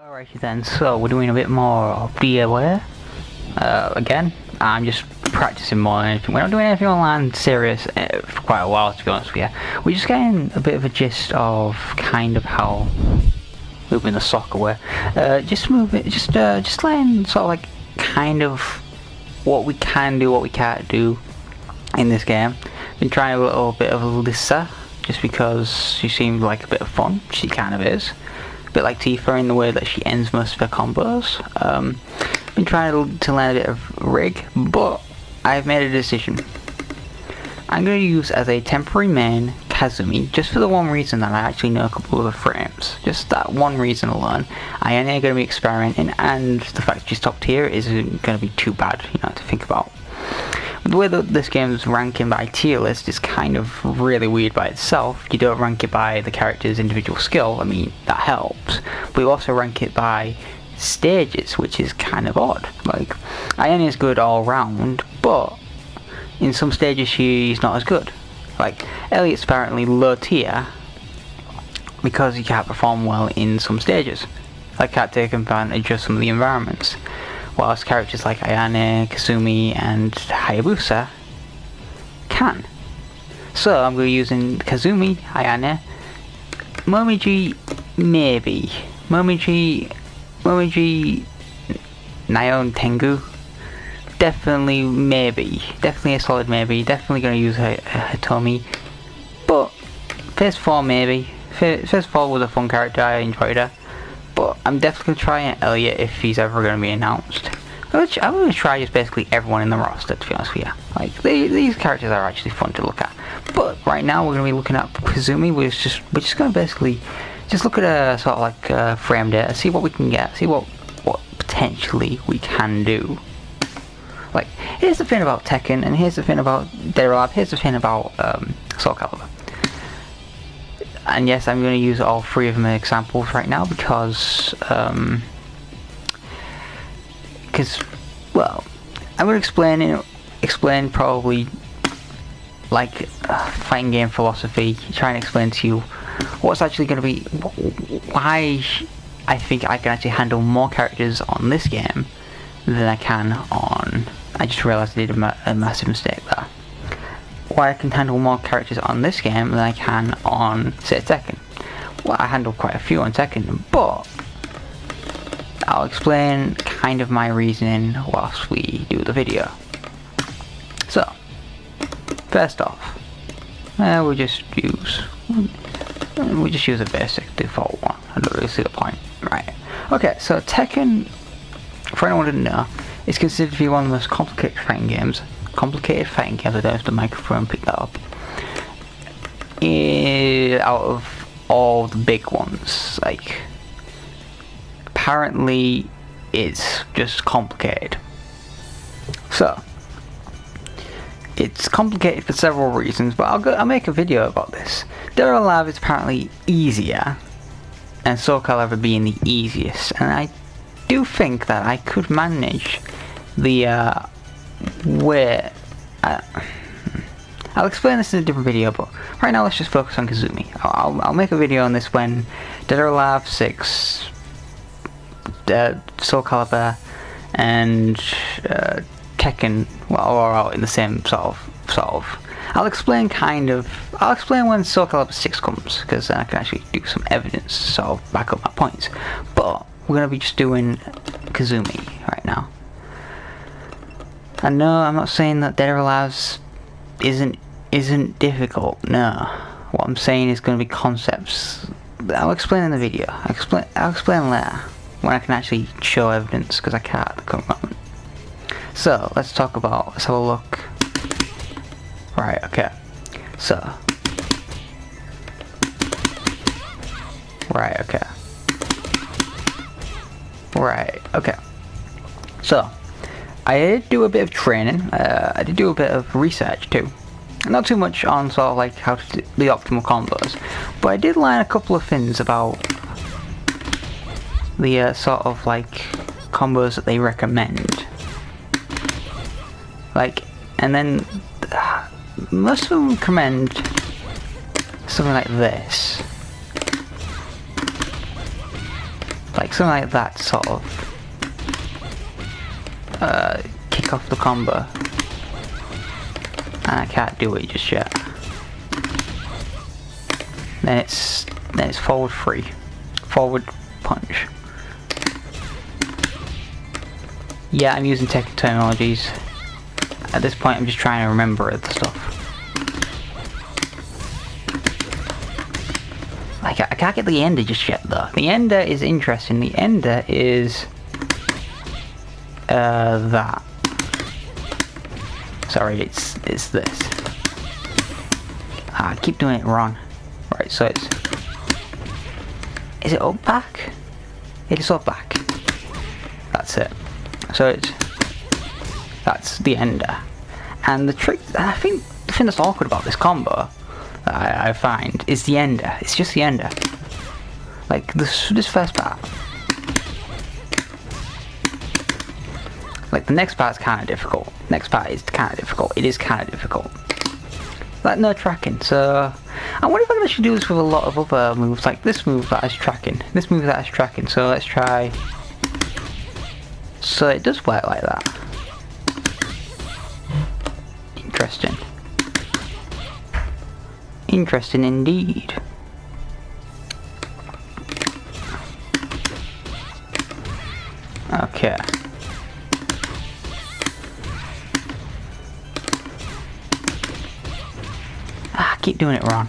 Alrighty then, so we're doing a bit more of DOA. Again, I'm just practicing more than anything. We're not doing anything online serious for quite a while, to be honest with you. We're just getting a bit of a gist of kind of how moving the soccer way. Just letting sort of like kind of what we can do, what we can't do in this game. Been trying a little bit of Alyssa, just because she seems like a bit of fun. She kind of is. A bit like Tifa in the way that she ends most of her combos. Been trying to learn a bit of Rig, but I've made a decision. I'm going to use as a temporary main Kazumi, just for the one reason that I actually know a couple of the frames. Just that one reason alone. I am going to be experimenting, and the fact that she's top tier isn't going to be too bad, to think about. The way that this game's ranking by tier list is kind of really weird by itself. You don't rank it by the character's individual skill, I mean, that helps, but you also rank it by stages, which is kind of odd. Like, Ayane is good all round, but in some stages she's not as good. Like, Elliot's apparently low tier because he can't perform well in some stages. Like, can't take advantage of some of the environments. Whilst characters like Ayane, Kazumi, and Hayabusa can. So I'm going to be using Kazumi, Ayane, Momiji, maybe. Momiji, Nyon Tengu, definitely maybe. Definitely a solid maybe. Definitely going to use Hitomi. But Phase 4 maybe. Phase 4 was a fun character, I enjoyed her. But I'm definitely going to try Elliot if he's ever going to be announced. I'm going to try just basically everyone in the roster, to be honest with you. Like, these characters are actually fun to look at. But right now we're going to be looking at Kazumi. We're just going to basically just look at a sort of like frame data, see what we can get, see what potentially we can do. Like, here's the thing about Tekken, and here's the thing about DOA, here's the thing about Soul Calibur. And yes, I'm going to use all three of my examples right now because, well, I'm going to explain probably like fighting game philosophy, trying to explain to you what's actually going to be, why I think I can actually handle more characters on this game than I can on, I just realised I did a massive mistake there. Why I can handle more characters on this game than I can on, say, Tekken. Well, I handle quite a few on Tekken, but I'll explain kind of my reasoning whilst we do the video. So, first off, we'll just use a basic default one. I don't really see the point. Right. Okay, so Tekken, for anyone who didn't know, is considered to be one of the most complicated fighting games. I don't know if the microphone picked that up. Out of all the big ones, like, apparently it's just complicated. So, it's complicated for several reasons, but I'll make a video about this. DOA Live is apparently easier, and Soul Calibur being the easiest, and I do think that I could manage the where I'll explain this in a different video, but right now let's just focus on Kazumi. I'll make a video on this when DOA Live 6, Soul Calibur, and Tekken are out in the same sort of. I'll explain when Soul Calibur 6 comes, because then I can actually do some evidence to sort of back up my points. But we're gonna be just doing Kazumi right now. And no, I'm not saying that DOA Live isn't difficult. No, what I'm saying is going to be concepts. I'll explain in the video. I'll explain later when I can actually show evidence, because I can't at the current moment. So let's have a look. Right. Okay. So. Right. Okay. Right. Okay. So. I did do a bit of training, I did do a bit of research too. Not too much on sort of like how to do the optimal combos, but I did learn a couple of things about the sort of like combos that they recommend. Like, and then most of them recommend something like this. Like something like that, sort of kick off the combo. And I can't do it just yet. Then it's forward 3, forward punch. Yeah, I'm using tech terminologies. At this point, I'm just trying to remember the stuff. Like, I can't get the ender just yet, though. The ender is interesting. The ender is... that. Sorry, it's this. I keep doing it wrong. Right, so it's... Is it up back? It is up back. That's it. So it's... That's the ender. And the trick... I think the thing that's awkward about this combo, I find, is the ender. It's just the ender. Like, this first part. Like, the next part's kind of difficult. Next part is kind of difficult. It is kind of difficult. Like, no tracking. So, I wonder if I can actually do this with a lot of other moves. Like, this move that is tracking. This move that is tracking. So, let's try... So, it does work like that. Interesting. Interesting indeed. Okay. I keep doing it wrong.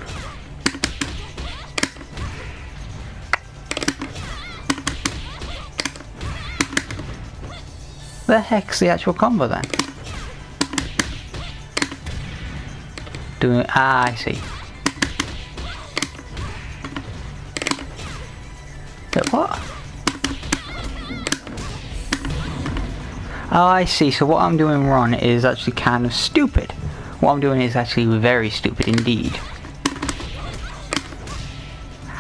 The heck's the actual combo then? Doing it. Ah, I see. But what? Oh, I see. So what I'm doing wrong is actually kind of stupid. What I'm doing is actually very stupid indeed.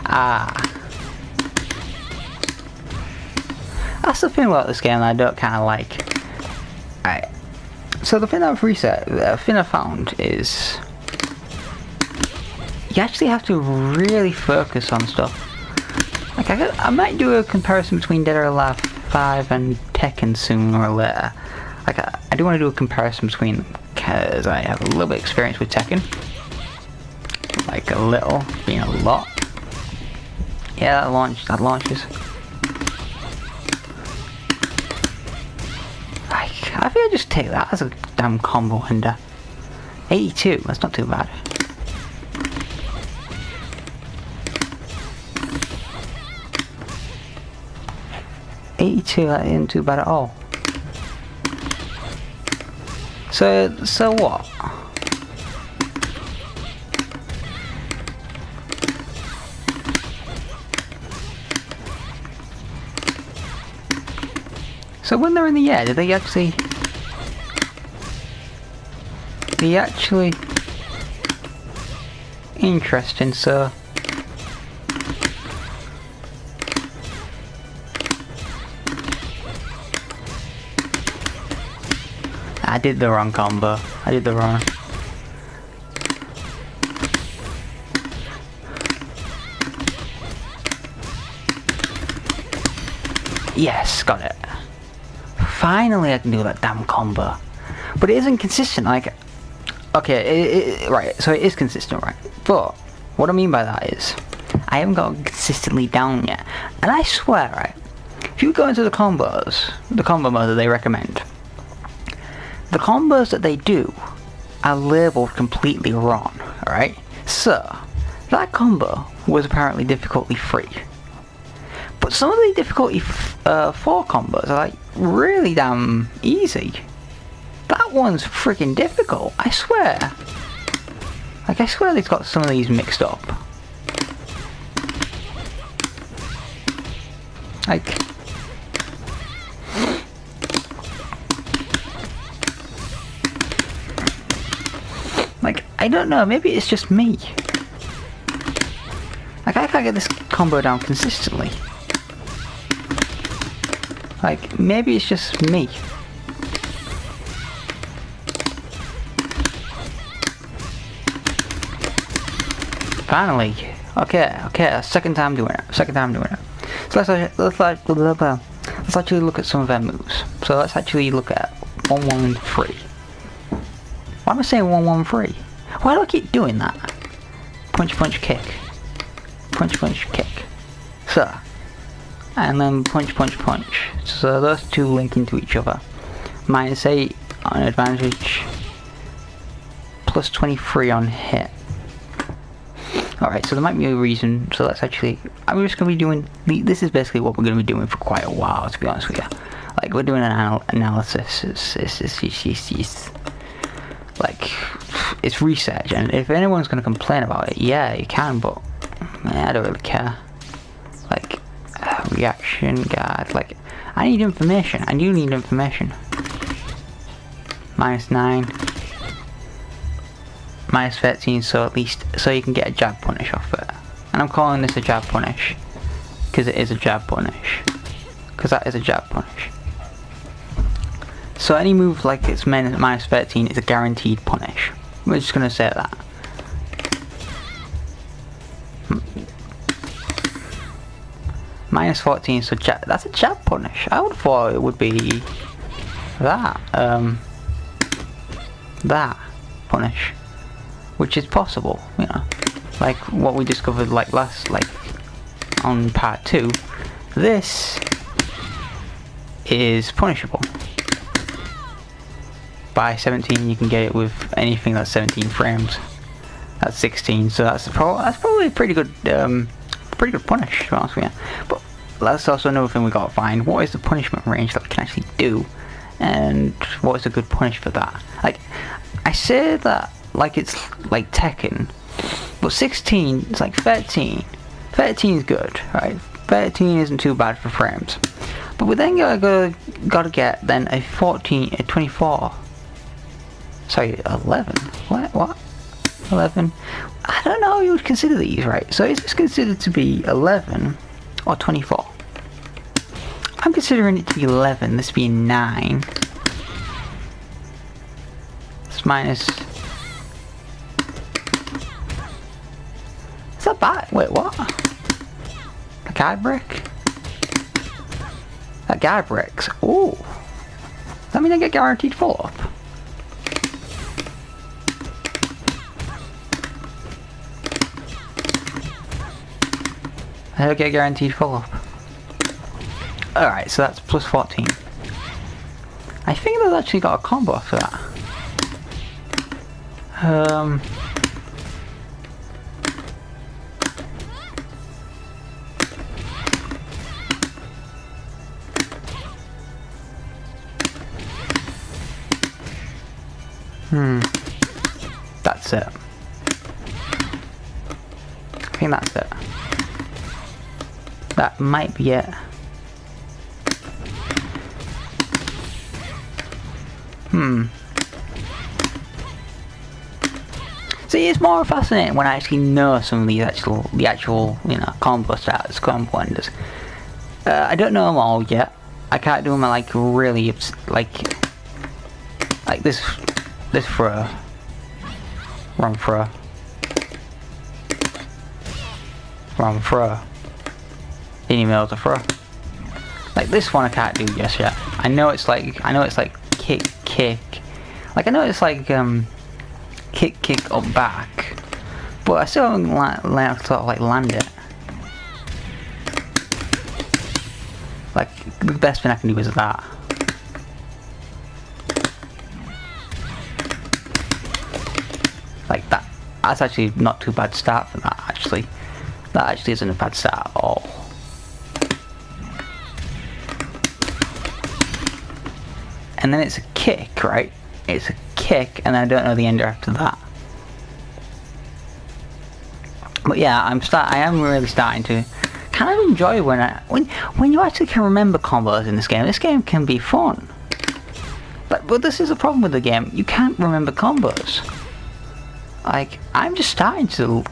Ah. That's the thing about this game that I don't kind of like. Right. So the thing I've found is... You actually have to really focus on stuff. Like, I might do a comparison between Dead or Alive 5 and Tekken sooner or later. Like, I do want to do a comparison between them, because I have a little bit of experience with Tekken. Like, a little, being a lot. Yeah, that launches. Like, I think I just take that as a damn combo ender. 82, that's not too bad. That isn't too bad at all. So what? So when they're in the air, do they actually... Interesting, so... I did the wrong combo. I did the wrong... Yes, got it. Finally I can do that damn combo. But it isn't consistent, like... Okay, right, so it is consistent, right? But, what I mean by that is, I haven't got it consistently down yet. And I swear, right, if you go into the combos, the combo mode that they recommend, the combos that they do are labeled completely wrong, alright? So, that combo was apparently difficulty 3. But some of the difficulty 4 combos are like really damn easy. That one's freaking difficult, I swear. Like, I swear they've got some of these mixed up. Like... Like, I don't know, maybe it's just me. Like, I can't get this combo down consistently. Like, maybe it's just me. Finally. Okay, second time doing it. So let's actually look at some of their moves. So let's actually look at 113. Why am I saying 113? Why do I keep doing that? Punch, punch, kick. Punch, punch, kick. So, and then punch, punch, punch. So those two link into each other. -8 on advantage, plus 23 on hit. Alright, so there might be a reason. So let's actually, I'm just going to be doing, this is basically what we're going to be doing for quite a while, to be honest with you. Like, we're doing an analysis. It's like, it's research, and if anyone's going to complain about it, yeah, you can, but I don't really care. Like, reaction guard, like, I need information. I do need information. -9, -13, so at least, so you can get a jab punish off it. And I'm calling this a jab punish, because it is a jab punish. Because that is a jab punish. So any move like it's -13 is a guaranteed punish. We're just gonna say that. -14, so that's a jab punish. I would have thought it would be that that punish, which is possible, you know, like what we discovered like on part 2. This is punishable by 17. You can get it with anything that's 17 frames. That's 16, so that's probably a pretty good punish, to be honest with you. But that's also another thing we gotta find. What is the punishment range that we can actually do, and what is a good punish for that? Like, I say that like it's like Tekken, but 16 is like 13. 13 is good, right? 13 isn't too bad for frames. But we then gotta get then a 24. Sorry, 11. What? 11. I don't know how you would consider these, right? So is this considered to be 11 or 24? I'm considering it to be 11. This being 9. It's minus. Is that bad? Wait, what? A guard brick? That guard bricks. Ooh. Does that mean I get guaranteed full up? I don't get guaranteed full up. Alright, so that's plus 14. I think they've actually got a combo after that. That's it. I think that's it. That might be it. See, it's more fascinating when I actually know some of these the actual, you know, combo starters, combo enders. I don't know them all yet. I can't do them like really, like this throw, run throw, run throw. Didn't even know how to throw. Like this one I can't do just yet. I know it's like kick. Like I know it's like kick up back, but I still haven't learned to sort of like land it. Like the best thing I can do is that. Like that. That's actually not too bad start for that. Actually, that actually isn't a bad start at all. And then it's a kick, right? It's a kick, and I don't know the ender after that. But yeah, I am really starting to kind of enjoy when you actually can remember combos in this game. This game can be fun. But this is a problem with the game. You can't remember combos. Like I'm just starting to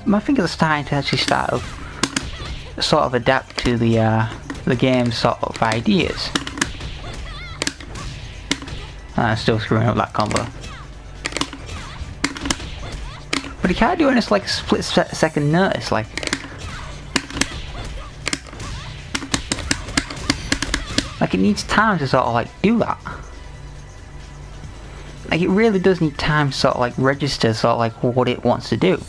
my fingers are starting to actually sort of adapt to the game's sort of ideas. Still screwing up that combo. But he can't do it in like a split second notice, like. Like, it needs time to sort of like do that. Like, it really does need time to sort of like register sort of like what it wants to do.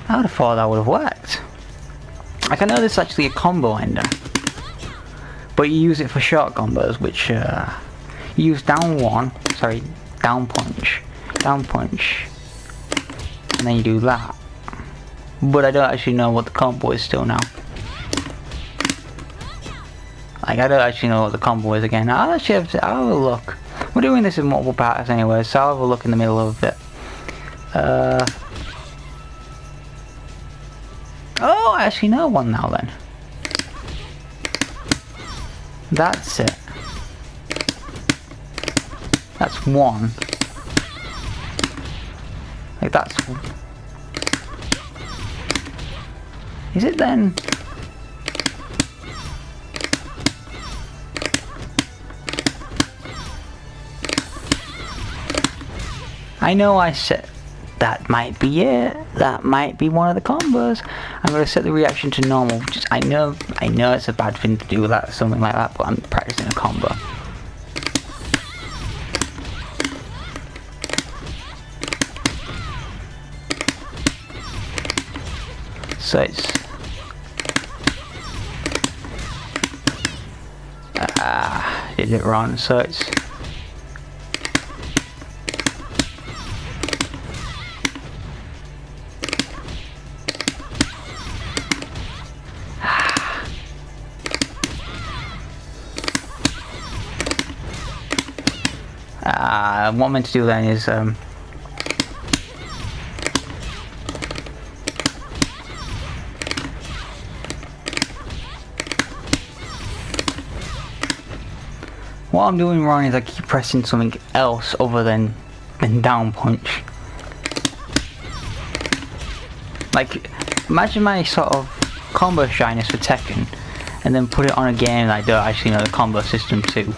I would have thought that would have worked. Like, I know this is actually a combo ender, but you use it for short combos, which you use down punch, and then you do that. But I don't actually know what the combo is still now. Like, I don't actually know what the combo is again. I'll actually I'll have a look. We're doing this in multiple parts anyway, so I'll have a look in the middle of it. Oh, I actually know one now then. That's it. That's one. Like, that's... Is it then? I know I said that might be it. That might be one of the combos. I'm gonna set the reaction to normal. Just I know it's a bad thing to do that, something like that, but I'm practicing a combo. So it's did it wrong. So it's what I'm meant to do then is what I'm doing wrong is I keep pressing something else other than down punch. Like, imagine my sort of combo shyness for Tekken, and then put it on a game that I don't actually know the combo system to.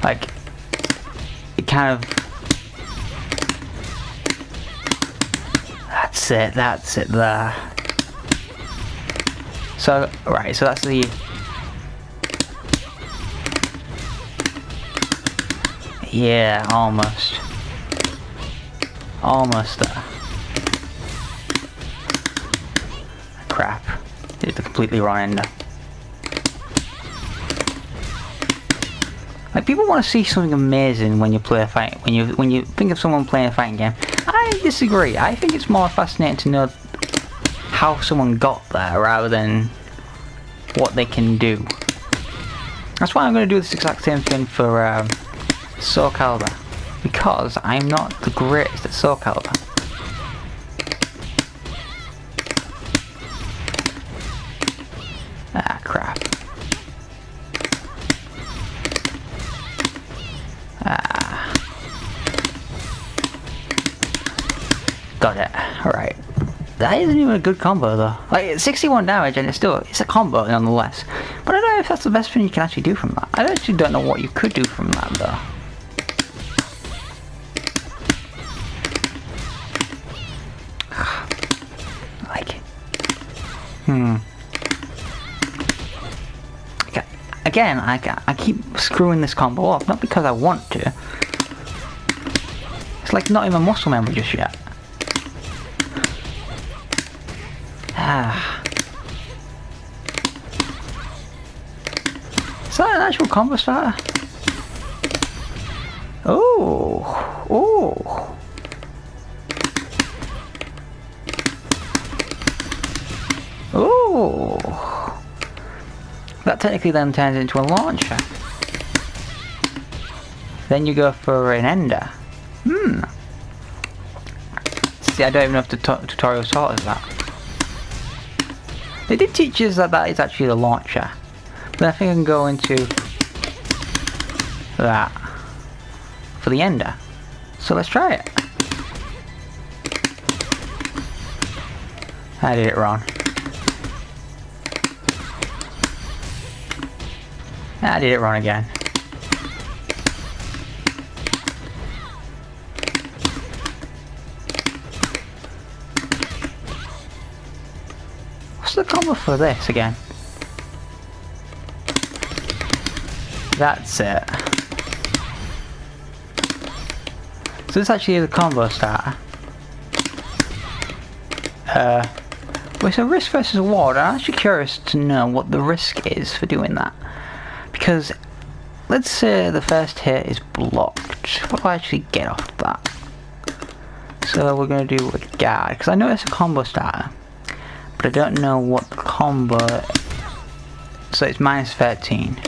Like, it kind of... That's it there. So, right, so that's the... Yeah, almost. Almost there. Crap. Did the completely wrong ender. Like, people want to see something amazing when you play a fight. When you think of someone playing a fighting game. I disagree. I think it's more fascinating to know how someone got there rather than what they can do. That's why I'm going to do this exact same thing for Soul Calibur, because I'm not the greatest at Soul Calibur. Ah, crap. Got it. Alright. That isn't even a good combo though. Like, it's 61 damage and it's a combo nonetheless. But I don't know if that's the best thing you can actually do from that. I actually don't know what you could do from that though. Like, again, I keep screwing this combo up, not because I want to. It's like not even muscle memory just yet. Is that an actual combo starter? Oh, oh. Oh. That technically then turns into a launcher. Then you go for an ender. See, I don't even know if the tutorial taught us that. They did teach us that that is actually the launcher. But I think I can go into that for the ender. So let's try it. I did it wrong. I did it wrong again. What's the combo for this again? That's it. So this actually is a combo starter. Well, it's a risk versus reward. I'm actually curious to know what the risk is for doing that. Because, let's say the first hit is blocked. What do I actually get off that? So we're going to do a guard. Because I know it's a combo starter. But I don't know what the combo... So it's minus 13.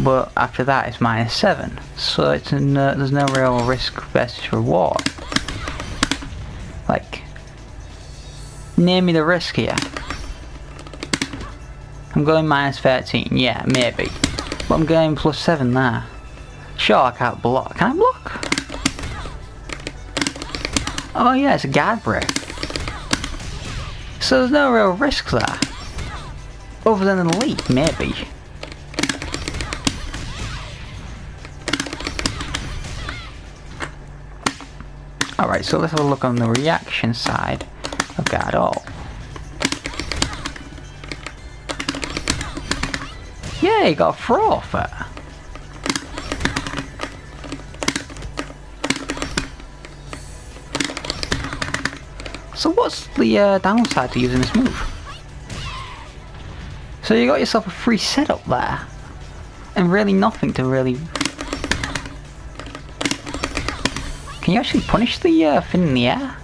But after that it's minus 7. So it's there's no real risk versus reward. Like... Name me the risk here. I'm going minus 13, yeah, maybe. But I'm going plus 7 there. Sure, I can't block. Can I block? Oh yeah, it's a guard break. So there's no real risk there. Other than the leap, maybe. Alright, so let's have a look on the reaction side. I've got it all. Yeah, you got a throw off it. So what's the downside to using this move? So you got yourself a free setup there. And really nothing to really... Can you actually punish the fin in the air?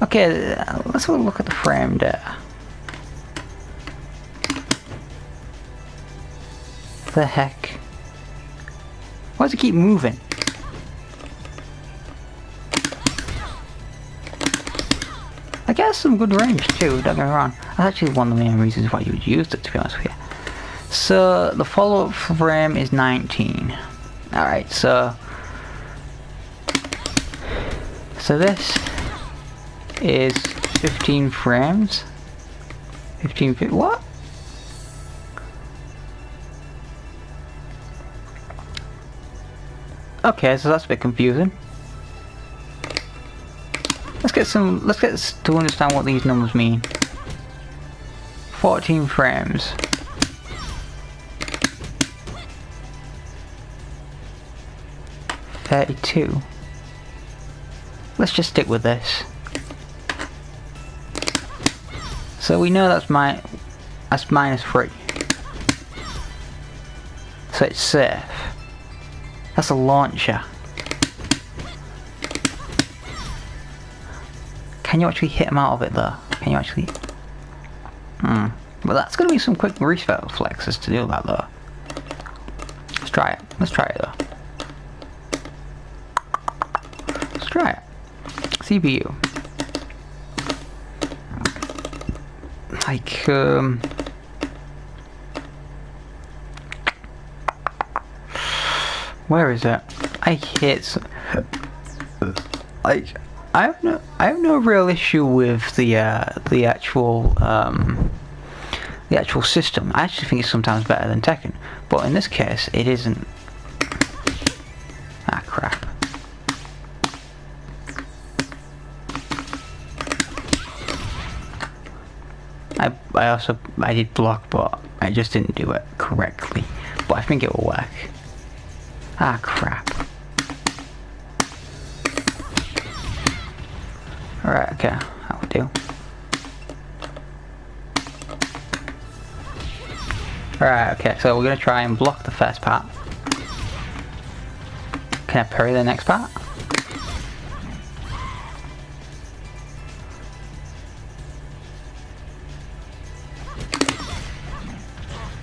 Okay, let's have a look at the frame data. The heck? Why does it keep moving? I guess some good range too, don't get me wrong. That's actually one of the main reasons why you would use it, to be honest with you. So, the follow-up frame is 19. Alright, so this is 15 frames. 15 feet. What? Okay, so that's a bit confusing. Let's get to understand what these numbers mean. 14 frames. 32. Let's just stick with this. So we know that's minus 3. So it's safe. That's a launcher. Can you actually hit him out of it though? Can you actually? But that's gonna be some quick reflexes to do that though. Let's try it. Let's try it though. Let's try it. CPU. Like, where is it? I hate. Like, I have no real issue with the actual system. I actually think it's sometimes better than Tekken, but in this case, it isn't. Ah, crap. I did block, but I just didn't do it correctly. But I think it will work. Ah, crap. Alright, okay, that will do. Alright, okay, so we're gonna try and block the first part. Can I parry the next part?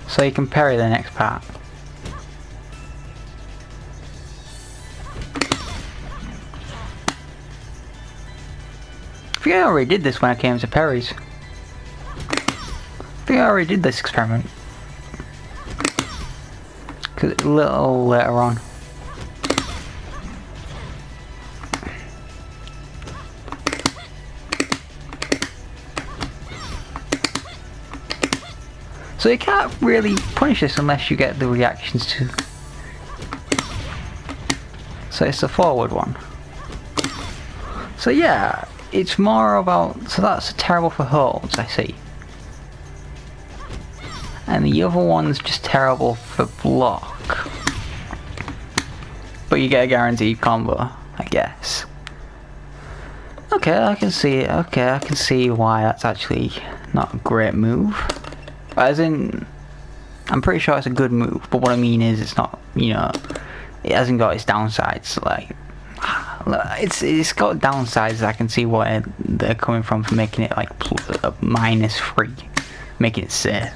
So you can parry the next part. I think I already did this when I came to parries. I think I already did this experiment. Cause a little later on. So you can't really punish this unless you get the reactions to... So it's the forward one. So yeah, it's more about... So that's terrible for holds, I see. And the other one's just terrible for block. But you get a guaranteed combo, I guess. Okay, I can see it. Okay, I can see why that's actually not a great move. As in, I'm pretty sure it's a good move, but what I mean is it's not, you know, it hasn't got its downsides. Like, it's got downsides. I can see where they're coming from for making it like -3, making it safe.